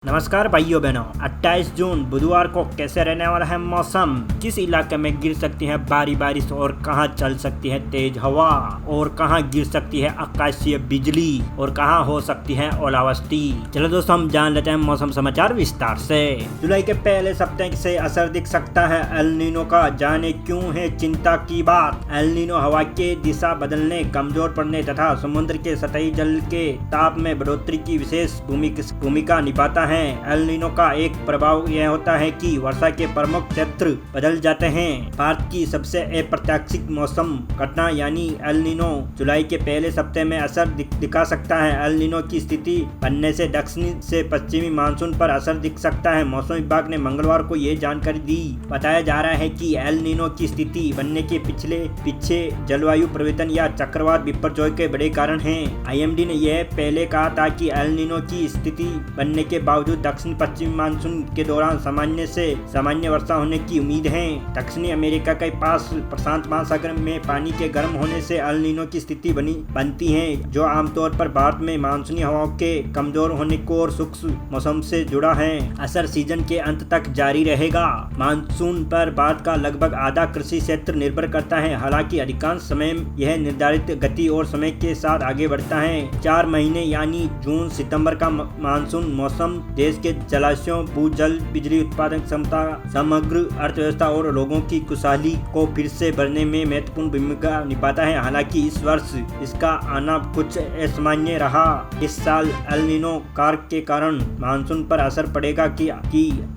नमस्कार भाइयों बहनों, 28 जून बुधवार को कैसे रहने वाला है मौसम, किस इलाके में गिर सकती है भारी बारिश और कहां चल सकती है तेज हवा और कहां गिर सकती है आकाशीय बिजली और कहां हो सकती है ओलावृष्टि। चलो दोस्तों, हम जान लेते हैं मौसम समाचार विस्तार से। जुलाई के पहले सप्ताह से असर दिख सकता है एल नीनो का, जाने क्यों है चिंता की बात। एल नीनो हवा के दिशा बदलने, कमजोर पड़ने तथा समुद्र के सतही जल के ताप में बढ़ोतरी की विशेष भूमिका निभाता है। एल नीनो का एक प्रभाव यह होता है कि वर्षा के प्रमुख क्षेत्र बदल जाते हैं। भारत की सबसे अप्रत्याशित मौसम घटना यानी एल नीनो जुलाई के पहले सप्ताह में असर दिखा सकता है। एल नीनो की स्थिति बनने से दक्षिणी से पश्चिमी मानसून पर असर दिख सकता है। मौसम विभाग ने मंगलवार को यह जानकारी दी। बताया जा रहा है कि एल नीनो की स्थिति बनने के पीछे जलवायु परिवर्तन या चक्रवात विपर्यय के बड़े कारण हैं। आईएमडी ने यह पहले कहा था कि एल नीनो की स्थिति बनने के बावजूद दक्षिण पश्चिमी मानसून के दौरान सामान्य से सामान्य वर्षा होने की उम्मीद है। दक्षिणी अमेरिका के पास प्रशांत महासागर में पानी के गर्म होने से एल नीनो की स्थिति बनती है, जो आमतौर पर भारत में मानसूनी हवाओं के कमजोर होने को और शुष्क मौसम से जुड़ा है। असर सीजन के अंत तक जारी रहेगा। मानसून पर भारत का लगभग आधा कृषि क्षेत्र निर्भर करता है। हालांकि अधिकांश समय यह निर्धारित गति और समय के साथ आगे बढ़ता है। 4 महीने यानी जून सितंबर का मानसून मौसम देश के जलाशयों, भूजल, बिजली उत्पादन क्षमता, समग्र अर्थव्यवस्था और लोगों की खुशहाली को फिर से भरने में महत्वपूर्ण भूमिका निभाता है। हालांकि इस वर्ष इसका आना कुछ असामान्य रहा। इस साल एल नीनो कारक के कारण मानसून पर असर पड़ेगा की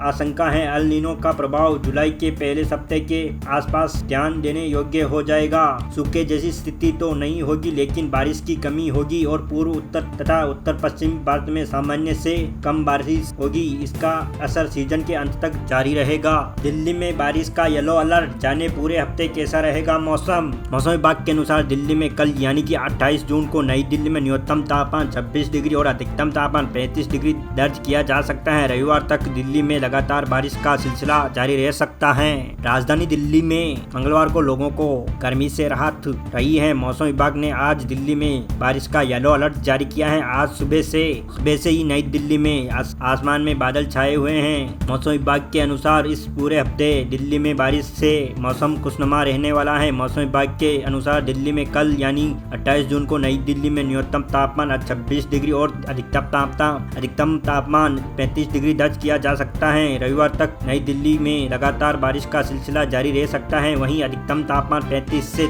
आशंका है। एल नीनो का प्रभाव जुलाई के पहले सप्ताह के आसपास ध्यान देने योग्य हो जाएगा। सूखे जैसी स्थिति तो नहीं होगी, लेकिन बारिश की कमी होगी और पूर्व, उत्तर तथा उत्तर पश्चिमी भारत में सामान्य से कम बारिश होगी। इसका असर सीजन के अंत तक जारी रहेगा। दिल्ली में बारिश का येलो अलर्ट, जाने पूरे हफ्ते कैसा रहेगा मौसम। मौसम विभाग के अनुसार दिल्ली में कल यानी कि 28 जून को नई दिल्ली में न्यूनतम तापमान 26 डिग्री और अधिकतम तापमान 35 डिग्री दर्ज किया जा सकता है। रविवार तक दिल्ली में लगातार बारिश का सिलसिला जारी रह सकता है। राजधानी दिल्ली में मंगलवार को लोगों को गर्मी से राहत रही है। मौसम विभाग ने आज दिल्ली में बारिश का येलो अलर्ट जारी किया है। आज सुबह से ही नई दिल्ली में आसमान में बादल छाए हुए हैं। मौसम विभाग के अनुसार इस पूरे हफ्ते दिल्ली में बारिश से मौसम खुशनुमा रहने वाला है। मौसम विभाग के अनुसार दिल्ली में कल यानी 28 जून को नई दिल्ली में न्यूनतम तापमान 26 डिग्री और अधिकतम तापमान 35 डिग्री दर्ज किया जा सकता है। रविवार तक नई दिल्ली में लगातार बारिश का सिलसिला जारी रह सकता है। वहीं अधिकतम तापमान 33 से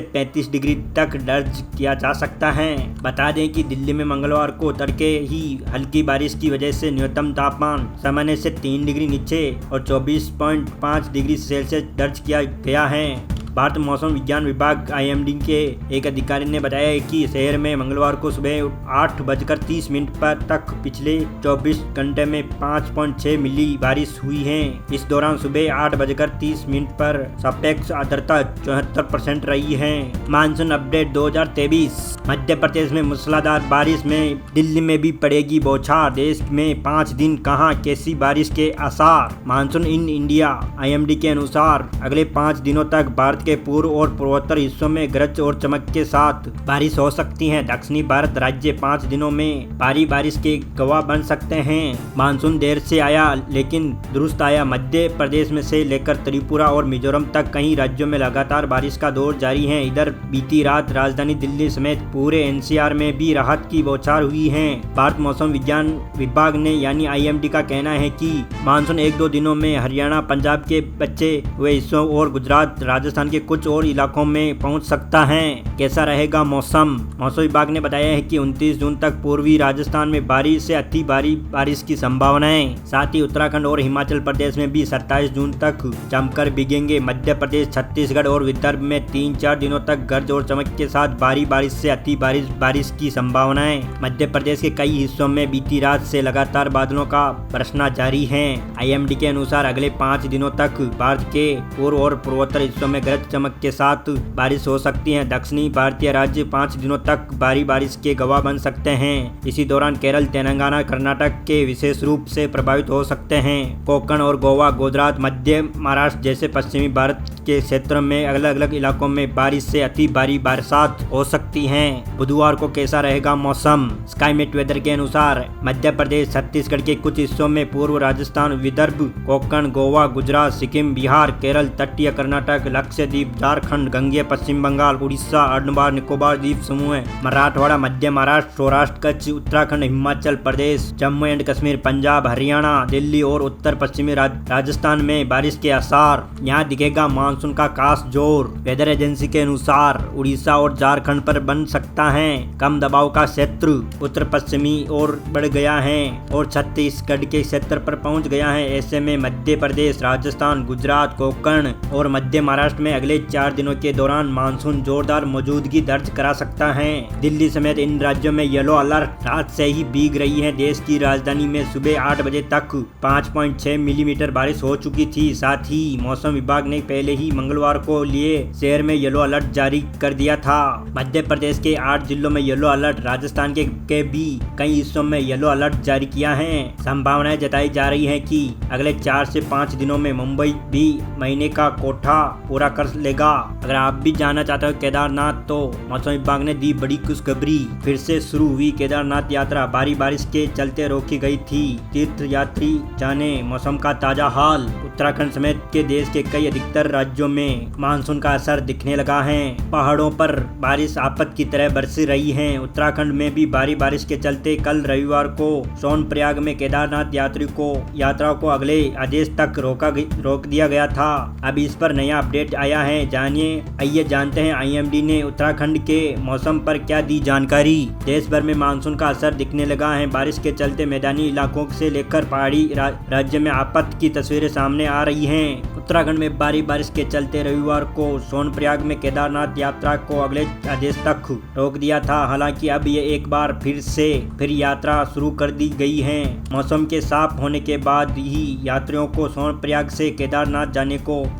35 डिग्री तक दर्ज किया जा सकता है। बता दें कि दिल्ली में मंगलवार को तड़के ही हल्की बारिश की वजह से न्यूनतम तापमान सामान्य से 3 डिग्री नीचे और 24.5 डिग्री सेल्सियस दर्ज किया गया है। भारत मौसम विज्ञान विभाग आईएमडी के एक अधिकारी ने बताया कि शहर में मंगलवार को सुबह 8:30 पर तक पिछले 24 घंटे में 5.6 मिली बारिश हुई है। इस दौरान सुबह 8:30 पर सापेक्ष आर्द्रता 74% रही है। Monsoon update 2023। मध्य प्रदेश में मूसलाधार बारिश में दिल्ली में भी पड़ेगी बौछार। देश में 5 दिन कहां कैसी बारिश के आसार। मानसून इन इंडिया आईएमडी के अनुसार अगले 5 दिनों तक भारत के पूर्व और पूर्वोत्तर हिस्सों में गरज और चमक के साथ बारिश हो सकती है। दक्षिणी भारत राज्य 5 दिनों में भारी बारिश के गवाह बन सकते हैं। मानसून देर से आया लेकिन दुरुस्त आया। मध्य प्रदेश में से लेकर त्रिपुरा और मिजोरम तक कई राज्यों में लगातार बारिश का दौर जारी है। इधर बीती रात राजधानी दिल्ली समेत पूरे एनसीआर में भी राहत की बौछार हुई है। भारत मौसम विज्ञान विभाग ने यानी आईएमडी का कहना है कि मानसून 1-2 दिनों में हरियाणा, पंजाब के बचे हुए हिस्सों और गुजरात, राजस्थान के कुछ और इलाकों में पहुंच सकता है। कैसा रहेगा मौसम। मौसम विभाग ने बताया है कि 29 जून तक पूर्वी राजस्थान में भारी से अति भारी बारिश की संभावना है। साथ ही उत्तराखंड और हिमाचल प्रदेश में भी 27 जून तक जमकर भीगेंगे। मध्य प्रदेश, छत्तीसगढ़ और विदर्भ में 3-4 दिनों तक गरज और चमक के साथ भारी बारिश से अति बारिश की संभावना है। मध्य प्रदेश के कई हिस्सों में बीती रात से लगातार बादलों का बरसना जारी है। आईएमडी के अनुसार अगले 5 दिनों तक भारत के पूर्व और पूर्वोत्तर हिस्सों में गरज गरज चमक के साथ बारिश हो सकती है। दक्षिणी भारतीय राज्य 5 दिनों तक भारी बारिश के गवाह बन सकते हैं। इसी दौरान केरल, तेलंगाना, कर्नाटक के विशेष रूप से प्रभावित हो सकते हैं। कोंकण और गोवा, गुजरात, मध्य महाराष्ट्र जैसे पश्चिमी भारत के क्षेत्रों में अलग अलग इलाकों में बारिश से अति भारी बरसात हो सकती है। बुधवार को कैसा रहेगा मौसम? स्काईमेट वेदर के अनुसार मध्य प्रदेश, छत्तीसगढ़ के कुछ हिस्सों में, पूर्व राजस्थान, विदर्भ, कोंकण, गोवा, गुजरात, सिक्किम, बिहार, केरल, तटीय कर्नाटक, लक्षद्वीप, झारखंड, गंगेय पश्चिम बंगाल, उड़ीसा, अंडमान निकोबार द्वीप समूह, मराठवाड़ा, मध्य महाराष्ट्र, सौराष्ट्र, कच्छ, उत्तराखंड, हिमाचल प्रदेश, जम्मू एंड कश्मीर, पंजाब, हरियाणा, दिल्ली और उत्तर पश्चिमी राजस्थान में बारिश के आसार। यहाँ दिखेगा मानसून का खास जोर। वेदर एजेंसी के अनुसार उड़ीसा और झारखंड पर बन सकता है कम दबाव का क्षेत्र, उत्तर पश्चिमी ओर बढ़ गया है और छत्तीसगढ़ के क्षेत्र पर पहुंच गया है। ऐसे में मध्य प्रदेश, राजस्थान, गुजरात, कोंकण और मध्य महाराष्ट्र में अगले 4 दिनों के दौरान मानसून जोरदार मौजूदगी दर्ज करा सकता है। दिल्ली समेत इन राज्यों में येलो अलर्ट रात से ही भीग रही है। देश की राजधानी में सुबह 8 बजे तक 5.6 मिलीमीटर बारिश हो चुकी थी। साथ ही मौसम विभाग ने पहले ही मंगलवार को लिए शहर में येलो अलर्ट जारी कर दिया था। मध्य प्रदेश के 8 जिलों में येलो अलर्ट, राजस्थान के भी कई हिस्सों में येलो अलर्ट जारी किया है। संभावनाएं जताई जा रही है कि अगले 4 से 5 दिनों में मुंबई भी महीने का कोठा पूरा कर लेगा। अगर आप भी जाना चाहते हो केदारनाथ तो मौसम विभाग ने दी बड़ी खुशखबरी। फिर से शुरू हुई केदारनाथ यात्रा। भारी बारिश के चलते रोकी गई थी। तीर्थ यात्री जाने मौसम का ताजा हाल। उत्तराखंड समेत के देश के कई अधिकतर राज्यों में मानसून का असर दिखने लगा है। पहाड़ों पर बारिश आफत की तरह बरस रही है। उत्तराखंड में भी भारी बारिश के चलते कल रविवार को सोनप्रयाग में केदारनाथ यात्रा को अगले आदेश तक रोक दिया गया था। अब इस पर नया अपडेट आया है। आइए जानते हैं IMD ने उत्तराखंड के मौसम पर क्या दी जानकारी। देश भर में मानसून का असर दिखने लगा है। बारिश के चलते मैदानी इलाकों से लेकर पहाड़ी राज्य में आफत की तस्वीरें सामने आ रही हैं। उत्तराखंड में भारी बारिश के चलते रविवार को सोनप्रयाग में केदारनाथ यात्रा को अगले आदेश तक रोक दिया था। हालांकि अब ये एक बार फिर यात्रा शुरू कर दी गई है। मौसम के साफ होने के बाद ही यात्रियों को सोनप्रयाग से केदारनाथ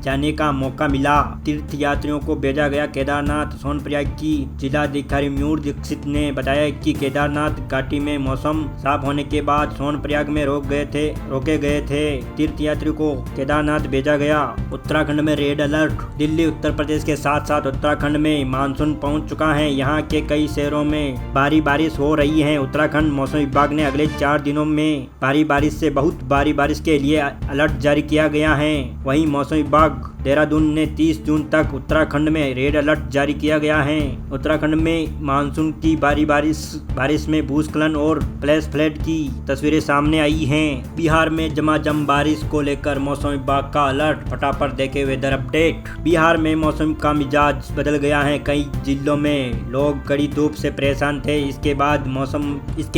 जाने का मौका मिला। तीर्थ यात्रियों को भेजा गया केदारनाथ। सोनप्रयाग की जिलाधिकारी मयूर दीक्षित ने बताया कि केदारनाथ घाटी में मौसम साफ होने के बाद सोनप्रयाग में रोके गए थे। तीर्थ यात्री को केदारनाथ भेजा गया। उत्तराखंड में रेड अलर्ट। दिल्ली, उत्तर प्रदेश के साथ साथ उत्तराखंड में मानसून पहुंच चुका है। यहाँ के कई शहरों में भारी बारिश हो रही है। उत्तराखंड मौसम विभाग ने अगले 4 दिनों में भारी बारिश से बहुत भारी बारिश के लिए अलर्ट जारी किया गया है। वहीं मौसम विभाग देहरादून ने 30 जून तक उत्तराखंड में रेड अलर्ट जारी किया गया है। उत्तराखंड में मानसून की भारी बारिश में भूस्खलन और फ्लैश फ्लड की तस्वीरें सामने आई हैं। बिहार में झमाझम बारिश को लेकर मौसम विभाग का अलर्ट। फटाफट देखे वेदर अपडेट। बिहार में मौसम का मिजाज बदल गया है। कई जिलों में लोग कड़ी धूप से परेशान थे। इसके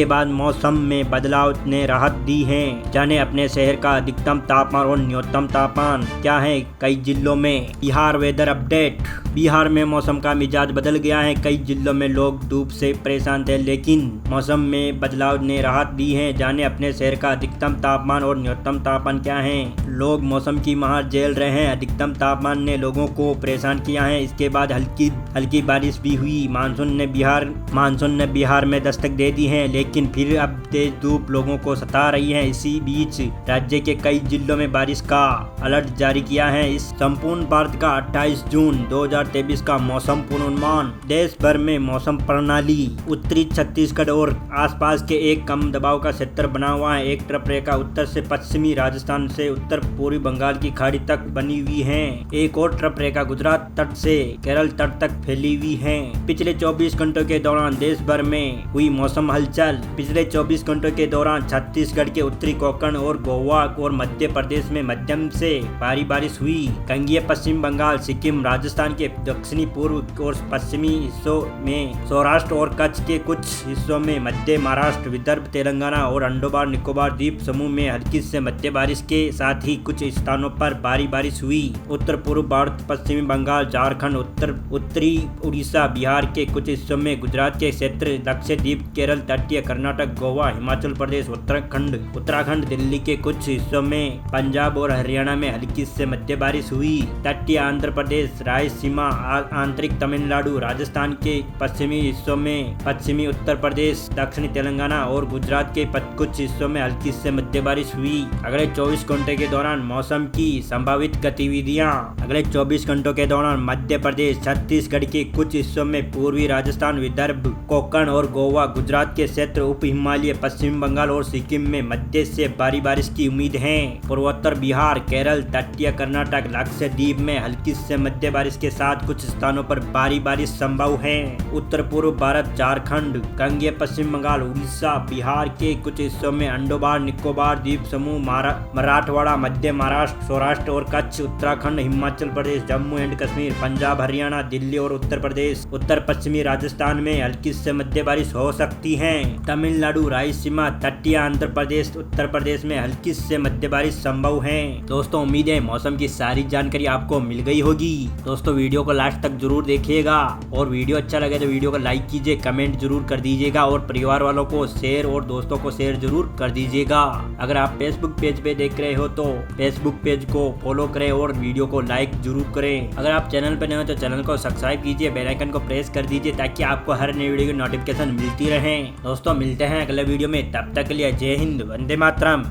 बाद मौसम में बदलाव ने राहत दी है। जाने अपने शहर का अधिकतम तापमान और न्यूनतम तापमान क्या है कई जिलों में। Bihar weather update. बिहार में मौसम का मिजाज बदल गया है। कई जिलों में लोग धूप से परेशान थे, लेकिन मौसम में बदलाव ने राहत दी है। जाने अपने शहर का अधिकतम तापमान और न्यूनतम तापमान क्या है। लोग मौसम की मार झेल रहे हैं। अधिकतम तापमान ने लोगों को परेशान किया है। इसके बाद हल्की बारिश भी हुई। मानसून ने बिहार में दस्तक दे दी है, लेकिन फिर अब तेज धूप लोगों को सता रही है। इसी बीच राज्य के कई जिलों में बारिश का अलर्ट जारी किया है। इस संपूर्ण भारत का 28 जून 2023 का मौसम पूर्वानुमान। देश भर में मौसम प्रणाली। उत्तरी छत्तीसगढ़ और आसपास के एक कम दबाव का क्षेत्र बना हुआ है। एक ट्रफ रेखा उत्तर से पश्चिमी राजस्थान से उत्तर पूर्वी बंगाल की खाड़ी तक बनी हुई है। एक और ट्रफ रेखा गुजरात तट से केरल तट तक फैली हुई है। पिछले 24 घंटों के दौरान देश भर में हुई मौसम हलचल। पिछले 24 घंटों के दौरान छत्तीसगढ़ के उत्तरी कोंकण और गोवा और मध्य प्रदेश में मध्यम से भारी बारिश हुई। गंगेय पश्चिम बंगाल, सिक्किम, राजस्थान के दक्षिणी पूर्व और पश्चिमी हिस्सों में, सौराष्ट्र और कच्छ के कुछ हिस्सों में, मध्य महाराष्ट्र, विदर्भ, तेलंगाना और अंडमान निकोबार द्वीप समूह में हल्की से मध्य बारिश के साथ ही कुछ स्थानों पर भारी बारिश हुई। उत्तर पूर्व भारत, पश्चिमी बंगाल, झारखंड, उत्तरी उड़ीसा, बिहार के कुछ हिस्सों में, गुजरात के क्षेत्र, लक्षद्वीप, केरल, तटीय कर्नाटक, गोवा, हिमाचल प्रदेश, उत्तराखंड, दिल्ली के कुछ हिस्सों में, पंजाब और हरियाणा में हल्की से मध्य बारिश हुई। हुई। तटीय आंध्र प्रदेश, रायलसीमा, आंतरिक तमिलनाडु, राजस्थान के पश्चिमी हिस्सों में, पश्चिमी उत्तर प्रदेश, दक्षिणी तेलंगाना और गुजरात के कुछ हिस्सों में हल्की से मध्य बारिश हुई। अगले 24 घंटे के दौरान मौसम की संभावित गतिविधियां। अगले 24 घंटों के दौरान मध्य प्रदेश, छत्तीसगढ़ के कुछ हिस्सों में, पूर्वी राजस्थान, विदर्भ, कोंकण और गोवा, गुजरात के क्षेत्र, उप हिमालय, पश्चिम बंगाल और सिक्किम में मध्य से भारी बारिश की उम्मीद है। पूर्वोत्तर बिहार, केरल, तटीय कर्नाटक, लक्षद्वीप में हल्की से मध्य बारिश के साथ कुछ स्थानों पर भारी बारिश संभव है। उत्तर पूर्व भारत, झारखंड, गंगेय पश्चिम बंगाल, उड़ीसा, बिहार के कुछ हिस्सों में, अंडमान निकोबार द्वीप समूह, मराठवाड़ा, मध्य महाराष्ट्र, सौराष्ट्र और कच्छ, उत्तराखंड, हिमाचल प्रदेश, जम्मू एंड कश्मीर, पंजाब, हरियाणा, दिल्ली और उत्तर प्रदेश, उत्तर पश्चिमी राजस्थान में हल्की से मध्य बारिश हो सकती है। तमिलनाडु, रायलसीमा, तटीय आंध्र प्रदेश, उत्तर प्रदेश में हल्की से मध्य बारिश संभव है। दोस्तों उम्मीद है मौसम की सारी जानकारी आपको मिल गई होगी। दोस्तों वीडियो को लास्ट तक जरूर देखिएगा और वीडियो अच्छा लगे तो वीडियो को लाइक कीजिए, कमेंट जरूर कर दीजिएगा और परिवार वालों को शेयर और दोस्तों को शेयर जरूर कर दीजिएगा। अगर आप फेसबुक पेज पे देख रहे हो तो फेसबुक पेज को फॉलो करें और वीडियो को लाइक जरूर करें। अगर आप चैनल पर नए हो तो चैनल को सब्सक्राइब कीजिए, बेल आइकन को प्रेस कर दीजिए ताकि आपको हर नई वीडियो की नोटिफिकेशन मिलती रहे। दोस्तों मिलते हैं अगले वीडियो में, तब तक के लिए जय हिंद, वंदे मातरम।